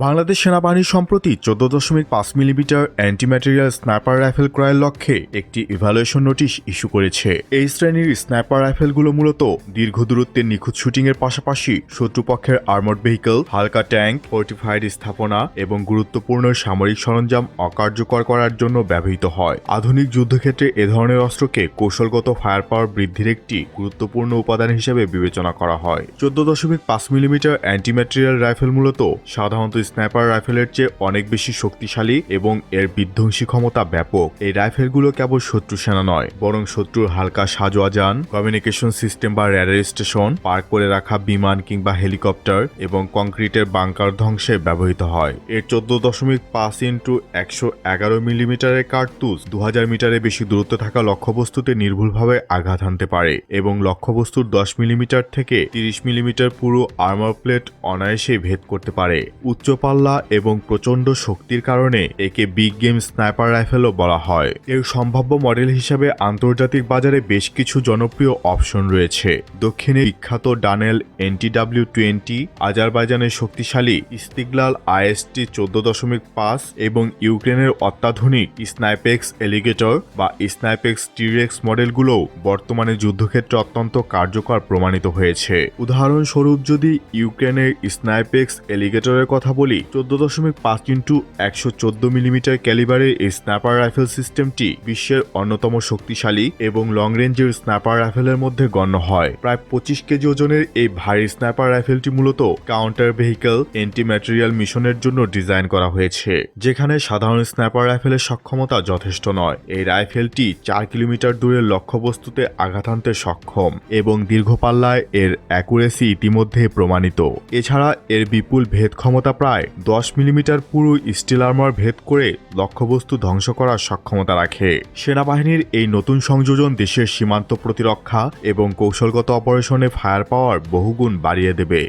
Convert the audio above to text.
বাংলাদেশ সেনাবাহিনী সম্প্রতি 14.5 millimetre অ্যান্টিম্যাটেরিয়াল sniper rifle ক্রয়ের লক্ষ্যে একটি ইভ্যালুয়েশন নোটিশ ইস্যু করেছে। এই শ্রেণীর স্নাইপার রাইফেলগুলো মূলত দীর্ঘ দূরত্বের নিখুঁত শুটিংয়ের পাশাপাশি শত্রুপক্ষের আর্মড ভেহিকল, হালকা ট্যাঙ্ক, ফোর্টিফাইড স্থাপনা এবং গুরুত্বপূর্ণ সামরিক সরঞ্জাম অকার্যকর করার জন্য ব্যবহৃত হয়। আধুনিক যুদ্ধক্ষেত্রে এ ধরনের অস্ত্রকে কৌশলগত ফায়ার পাওয়ার বৃদ্ধির একটি গুরুত্বপূর্ণ উপাদান হিসেবে বিবেচনা করা হয়। 14.5 মিলিমিটার অ্যান্টিম্যাটেরিয়াল রাইফেল মূলত সাধারণত স্নাইপার রাইফেলের চেয়ে অনেক বেশি শক্তিশালী এবং এর বিধ্বংসী ক্ষমতা ব্যাপক। এই রাইফেলগুলো কেবল শত্রু সেনা নয়, বরং শত্রুর হালকা সাজোয়া যান, কমিউনিকেশন সিস্টেম বা র্যাডার স্টেশন, পার্ক করে রাখা বিমান কিংবা হেলিকপ্টার এবং কংক্রিটের বাংকার ধ্বংসে ব্যবহৃত হয়। এর 14.5x111 মিলিমিটারের কার্তুজ 2000 মিটারের বেশি দূরত্ব থাকা লক্ষ্যবস্তুতে নির্ভুলভাবে আঘাত হানতে পারে এবং লক্ষ্যবস্তুর 10 মিলিমিটার থেকে 30 মিলিমিটার পুরো আর্মার প্লেট অনায়াসে ভেদ করতে পারে। উচ্চ পাল্লা এবং প্রচণ্ড শক্তির কারণে একে বিগ গেম স্নাইপার রাইফেলও বলা হয়। এর সম্ভাব্য মডেল হিসেবে আন্তর্জাতিক বাজারে বেশ কিছু জনপ্রিয় অপশন রয়েছে। দক্ষিণে বিখ্যাত ডানেল NTW-20, আজারবাইজানের শক্তিশালী ইস্তিগলাল IST 14.5 এবং ইউক্রেনের অত্যাধুনিক স্নাইপেক্স এলিগেটর বা স্নাইপেক্স টিরেক্স মডেলগুলোও বর্তমানে যুদ্ধক্ষেত্রে অত্যন্ত কার্যকর প্রমাণিত হয়েছে। উদাহরণস্বরূপ যদি ইউক্রেনের স্নাইপেক্স এলিগেটরের কথা বলি, 14.5x114 মিলিমিটার ক্যালিবারের এই স্নাইপার রাইফেল সিস্টেমটি বিশ্বের অন্যতম শক্তিশালী এবং লং রেঞ্জের স্নাইপার রাইফেলের মধ্যে গণ্য হয়। প্রায় 25 কেজি ওজনের এই ভারী স্নাইপার রাইফেলটি মূলত কাউন্টার ভেহিকল অ্যান্টি-ম্যাটেরিয়াল মিশনের জন্য ডিজাইন করা হয়েছে, যেখানে সাধারণ স্নাইপার রাইফেলের সক্ষমতা যথেষ্ট নয়। এই রাইফেলটি 4 কিলোমিটার দূরের লক্ষ্যবস্তুতে আঘাত হানতে সক্ষম এবং দীর্ঘ পাল্লায় এর অ্যাকুরেসি ইতিমধ্যে প্রমাণিত। এছাড়া এর বিপুল ভেদ ক্ষমতা প্রায় 10 মিলিমিটার পুরো স্টিল আর্মার ভেদ করে লক্ষ্যবস্তু ধ্বংস করার সক্ষমতা রাখে। সেনাবাহিনীর এই নতুন সংযোজন দেশের সীমান্ত প্রতিরক্ষা এবং কৌশলগত অপারেশনে ফায়ার পাওয়ার বহুগুণ বাড়িয়ে দেবে।